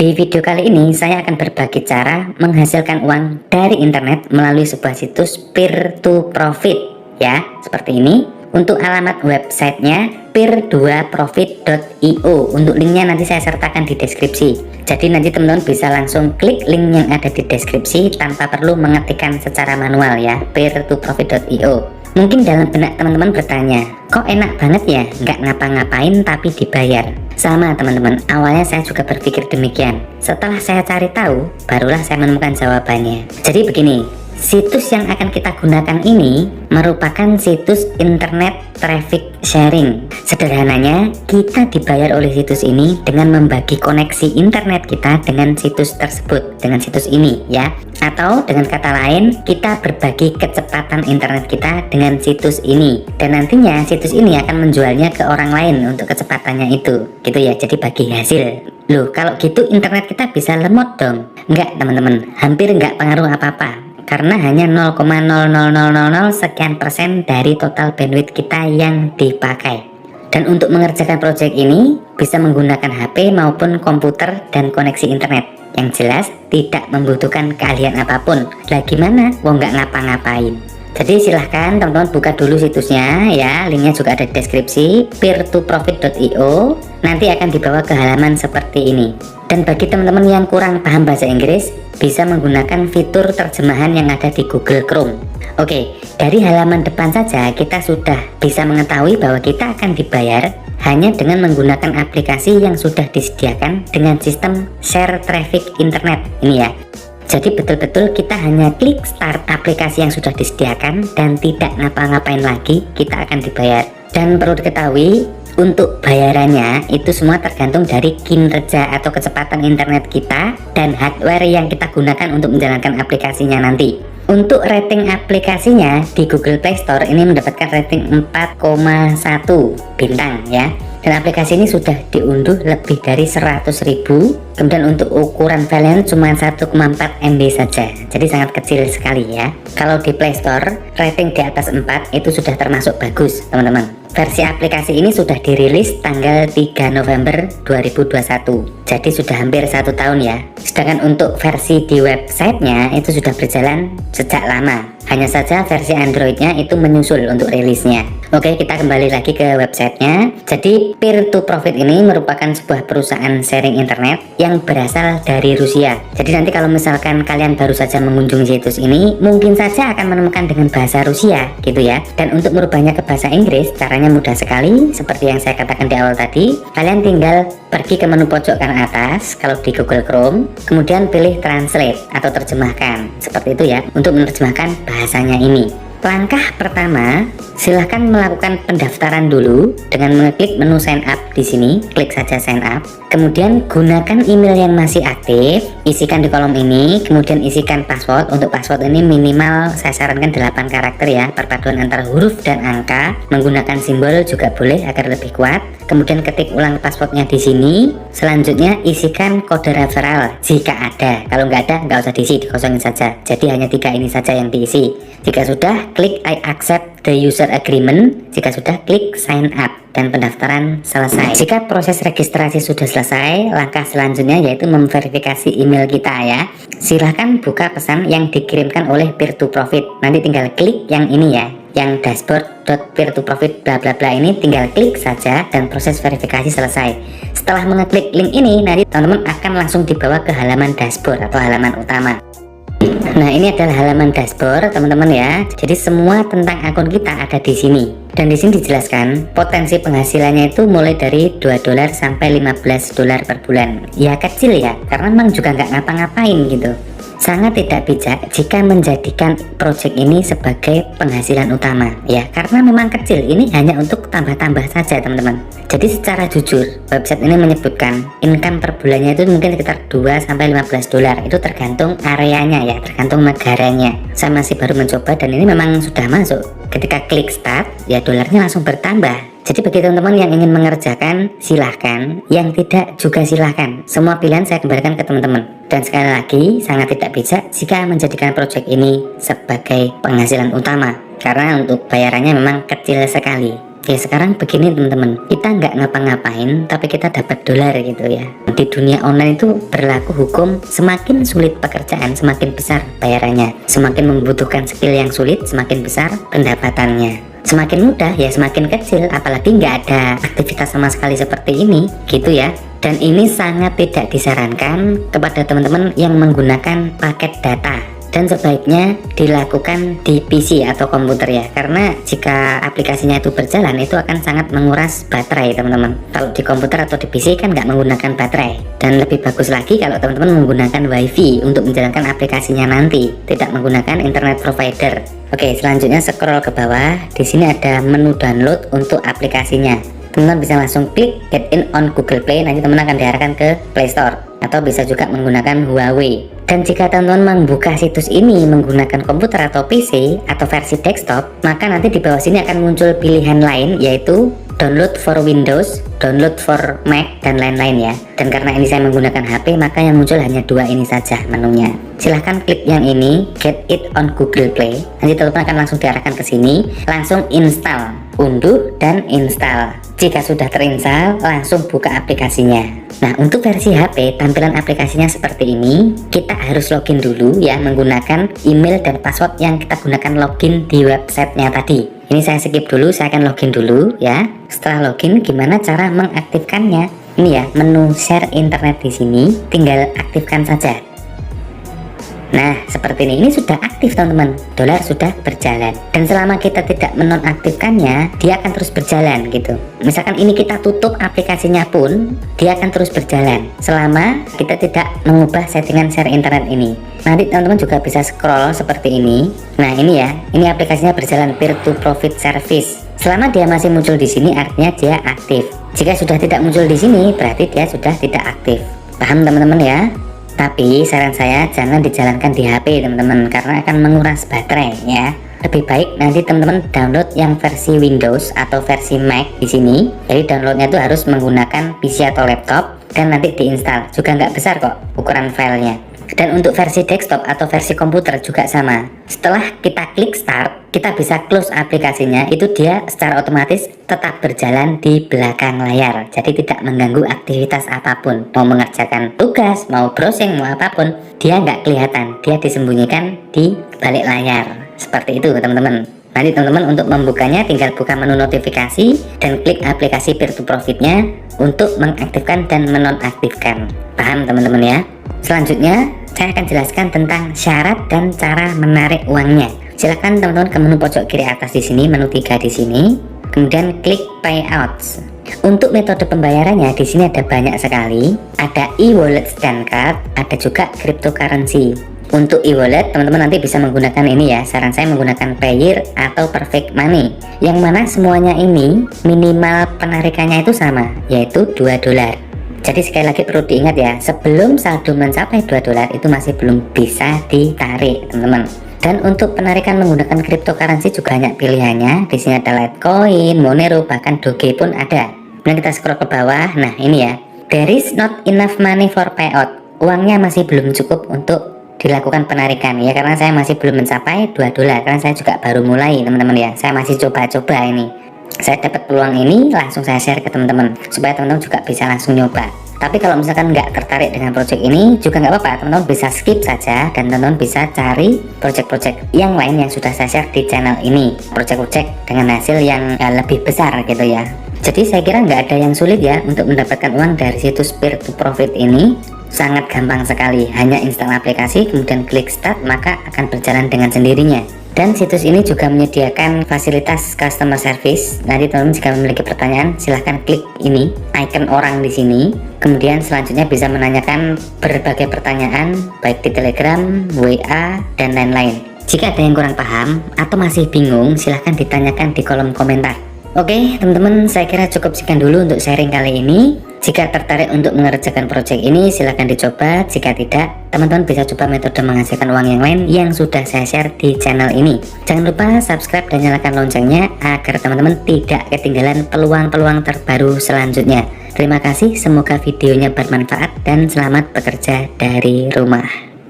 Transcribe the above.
Di video kali ini saya akan berbagi cara menghasilkan uang dari internet melalui sebuah situs peer to profit ya, seperti ini. Untuk alamat websitenya peer2profit.io. Untuk linknya nanti saya sertakan di deskripsi. Jadi nanti teman-teman bisa langsung klik link yang ada di deskripsi tanpa perlu mengetikkan secara manual ya, peer2profit.io. Mungkin dalam benak teman-teman bertanya, kok enak banget ya, nggak ngapa-ngapain tapi dibayar. Sama teman-teman, awalnya saya juga berpikir demikian. Setelah saya cari tahu, barulah saya menemukan jawabannya. Jadi begini, situs yang akan kita gunakan ini merupakan situs internet traffic sharing. Sederhananya, kita dibayar oleh situs ini dengan membagi koneksi internet kita dengan situs tersebut, dengan situs ini ya. Atau dengan kata lain, kita berbagi kecepatan internet kita dengan situs ini. Dan nantinya situs ini akan menjualnya ke orang lain untuk kecepatannya itu. Gitu ya, jadi bagi hasil. Loh, kalau gitu internet kita bisa lemot dong? Enggak teman-teman, hampir enggak pengaruh apa-apa. Karena hanya 0,00000 sekian persen dari total bandwidth kita yang dipakai. Dan untuk mengerjakan proyek ini bisa menggunakan HP maupun komputer dan koneksi internet. Yang jelas tidak membutuhkan keahlian apapun. Lah gimana? Wong nggak ngapa-ngapain. Jadi silahkan teman-teman buka dulu situsnya ya, linknya juga ada di deskripsi, peer2profit.io. Nanti akan dibawa ke halaman seperti ini. Dan bagi teman-teman yang kurang paham bahasa Inggris, bisa menggunakan fitur terjemahan yang ada di Google Chrome. Oke, dari halaman depan saja kita sudah bisa mengetahui bahwa kita akan dibayar hanya dengan menggunakan aplikasi yang sudah disediakan dengan sistem share traffic internet ini ya. Jadi betul-betul kita hanya klik start aplikasi yang sudah disediakan dan tidak ngapa-ngapain lagi, kita akan dibayar. Dan perlu diketahui, untuk bayarannya itu semua tergantung dari kinerja atau kecepatan internet kita dan hardware yang kita gunakan untuk menjalankan aplikasinya nanti. Untuk rating aplikasinya di Google Play Store ini mendapatkan rating 4,1 bintang ya. Dan aplikasi ini sudah diunduh lebih dari 100.000. Kemudian untuk ukuran filenya cuma 1,4 MB saja. Jadi sangat kecil sekali ya. Kalau di Play Store rating di atas 4 itu sudah termasuk bagus teman-teman. Versi aplikasi ini sudah dirilis tanggal 3 November 2021. Jadi sudah hampir 1 tahun ya. Sedangkan untuk versi di websitenya itu sudah berjalan sejak lama. Hanya saja versi Androidnya itu menyusul untuk rilisnya. Oke, kita kembali lagi ke websitenya. Jadi peer2profit ini merupakan sebuah perusahaan sharing internet yang berasal dari Rusia. Jadi nanti kalau misalkan kalian baru saja mengunjungi situs ini, mungkin saja akan menemukan dengan bahasa Rusia gitu ya. Dan untuk merubahnya ke bahasa Inggris caranya mudah sekali. Seperti yang saya katakan di awal tadi, kalian tinggal pergi ke menu pojok kanan atas kalau di Google Chrome, kemudian pilih translate atau terjemahkan seperti itu ya, untuk menerjemahkan bahasanya ini. Langkah pertama, silahkan melakukan pendaftaran dulu dengan mengklik menu sign up di sini. Klik saja sign up. Kemudian gunakan email yang masih aktif, isikan di kolom ini. Kemudian isikan password. Untuk password ini minimal saya sarankan 8 karakter ya, perpaduan antara huruf dan angka. Menggunakan simbol juga boleh agar lebih kuat. Kemudian ketik ulang passwordnya di sini. Selanjutnya isikan kode referral jika ada. Kalau nggak ada, nggak usah diisi, dikosongin saja. Jadi hanya 3 ini saja yang diisi. Jika sudah, klik I accept the user agreement. Jika sudah, klik sign up dan pendaftaran selesai. Jika proses registrasi sudah selesai, langkah selanjutnya yaitu memverifikasi email kita ya. Silahkan buka pesan yang dikirimkan oleh peer2profit. Nanti tinggal klik yang ini ya, yang dashboard.peer2profit bla bla bla ini, tinggal klik saja dan proses verifikasi selesai. Setelah mengeklik link ini, nanti teman-teman akan langsung dibawa ke halaman dashboard atau halaman utama. Nah, ini adalah halaman dashboard teman-teman ya. Jadi semua tentang akun kita ada di sini. Dan di sini dijelaskan potensi penghasilannya itu mulai dari $2 sampai $15 per bulan. Ya kecil ya, karena memang juga nggak ngapa-ngapain gitu. Sangat tidak bijak jika menjadikan project ini sebagai penghasilan utama ya, karena memang kecil, ini hanya untuk tambah-tambah saja teman-teman. Jadi secara jujur website ini menyebutkan income per bulannya itu mungkin sekitar 2 sampai $15. Itu tergantung areanya ya, tergantung negaranya. Saya masih baru mencoba dan ini memang sudah masuk. Ketika klik start ya dolarnya langsung bertambah. Jadi bagi teman-teman yang ingin mengerjakan silahkan, yang tidak juga silahkan. Semua pilihan saya kembalikan ke teman-teman. Dan sekali lagi sangat tidak bijak jika menjadikan project ini sebagai penghasilan utama, karena untuk bayarannya memang kecil sekali. Ya sekarang begini teman-teman, kita nggak ngapa-ngapain tapi kita dapat dolar gitu ya. Di dunia online itu berlaku hukum, semakin sulit pekerjaan semakin besar bayarannya, semakin membutuhkan skill yang sulit semakin besar pendapatannya, semakin mudah ya semakin kecil, apalagi nggak ada aktivitas sama sekali seperti ini gitu ya. Dan ini sangat tidak disarankan kepada teman-teman yang menggunakan paket data, dan sebaiknya dilakukan di PC atau komputer ya, karena jika aplikasinya itu berjalan itu akan sangat menguras baterai teman-teman. Kalau di komputer atau di PC kan nggak menggunakan baterai, dan lebih bagus lagi kalau teman-teman menggunakan WiFi untuk menjalankan aplikasinya nanti, tidak menggunakan internet provider. Oke, selanjutnya scroll ke bawah. Di sini ada menu download untuk aplikasinya. Teman-teman bisa langsung klik get in on Google Play, nanti teman akan diarahkan ke Play Store, atau bisa juga menggunakan Huawei. Dan jika teman-teman membuka situs ini menggunakan komputer atau PC atau versi desktop, maka nanti di bawah sini akan muncul pilihan lain, yaitu download for Windows, download for Mac, dan lain-lain ya. Dan karena ini saya menggunakan HP, maka yang muncul hanya dua ini saja menunya. Silahkan klik yang ini, get it on Google Play. Nanti teman-teman akan langsung diarahkan ke sini, langsung install, unduh dan install. Jika sudah terinstall, langsung buka aplikasinya. Nah, untuk versi HP, tampilan aplikasinya seperti ini. Kita harus login dulu ya, menggunakan email dan password yang kita gunakan login di websitenya tadi. Ini saya skip dulu, saya akan login dulu ya. Setelah login, gimana cara mengaktifkannya? Ini ya, menu share internet di sini, tinggal aktifkan saja. Nah, seperti ini sudah aktif teman-teman, dolar sudah berjalan. Dan selama kita tidak menonaktifkannya, dia akan terus berjalan gitu. Misalkan ini kita tutup aplikasinya pun, dia akan terus berjalan selama kita tidak mengubah settingan share internet ini. Nanti teman-teman juga bisa scroll seperti ini. Nah ini ya, ini aplikasinya berjalan peer to profit service. Selama dia masih muncul di sini, artinya dia aktif. Jika sudah tidak muncul di sini, berarti dia sudah tidak aktif. Paham teman-teman ya? Tapi saran saya jangan dijalankan di HP teman-teman, karena akan menguras baterai ya. Lebih baik nanti teman-teman download yang versi Windows atau versi Mac di sini. Jadi downloadnya itu harus menggunakan PC atau laptop, dan nanti diinstal. Juga nggak besar kok ukuran filenya. Dan untuk versi desktop atau versi komputer juga sama. Setelah kita klik start, kita bisa close aplikasinya, itu dia secara otomatis tetap berjalan di belakang layar. Jadi tidak mengganggu aktivitas apapun. Mau mengerjakan tugas, mau browsing, mau apapun, dia nggak kelihatan. Dia disembunyikan di balik layar. Seperti itu teman-teman. Nanti teman-teman untuk membukanya tinggal buka menu notifikasi dan klik aplikasi peer to profitnya untuk mengaktifkan dan menonaktifkan. Paham teman-teman ya? Selanjutnya saya akan jelaskan tentang syarat dan cara menarik uangnya. Silahkan teman-teman ke menu pojok kiri atas di sini, menu 3 di sini, kemudian klik payouts. Untuk metode pembayarannya di sini ada banyak sekali, ada e-wallet dan card, ada juga cryptocurrency. Untuk e-wallet teman-teman nanti bisa menggunakan ini ya, saran saya menggunakan Payeer atau Perfect Money, yang mana semuanya ini minimal penarikannya itu sama, yaitu 2 dolar. Jadi sekali lagi perlu diingat ya, sebelum saldo mencapai 2 dolar itu masih belum bisa ditarik teman-teman. Dan untuk penarikan menggunakan cryptocurrency juga banyak pilihannya. Di sini ada Litecoin, Monero, bahkan Doge pun ada. Kemudian kita scroll ke bawah. Nah ini ya, there is not enough money for payout. Uangnya masih belum cukup untuk dilakukan penarikan ya, karena saya masih belum mencapai 2 dolar. Karena saya juga baru mulai teman-teman ya, saya masih coba-coba ini. Saya dapat peluang ini, langsung saya share ke teman-teman supaya teman-teman juga bisa langsung nyoba. Tapi kalau misalkan nggak tertarik dengan project ini juga nggak apa-apa, teman-teman bisa skip saja dan teman-teman bisa cari project-project yang lain yang sudah saya share di channel ini, project-project dengan hasil yang lebih besar gitu ya. Jadi saya kira nggak ada yang sulit ya untuk mendapatkan uang dari situs peer to profit ini. Sangat gampang sekali, hanya install aplikasi kemudian klik start, maka akan berjalan dengan sendirinya. Dan situs ini juga menyediakan fasilitas customer service. Nanti teman-teman jika memiliki pertanyaan silahkan klik ini, icon orang di sini. Kemudian selanjutnya bisa menanyakan berbagai pertanyaan baik di Telegram, WA, dan lain-lain. Jika ada yang kurang paham atau masih bingung, silahkan ditanyakan di kolom komentar. Oke teman-teman, saya kira cukup sekian dulu untuk sharing kali ini. Jika tertarik untuk mengerjakan project ini silahkan dicoba. Jika tidak, teman-teman bisa coba metode menghasilkan uang yang lain yang sudah saya share di channel ini. Jangan lupa subscribe dan nyalakan loncengnya agar teman-teman tidak ketinggalan peluang-peluang terbaru selanjutnya. Terima kasih, semoga videonya bermanfaat dan selamat bekerja dari rumah.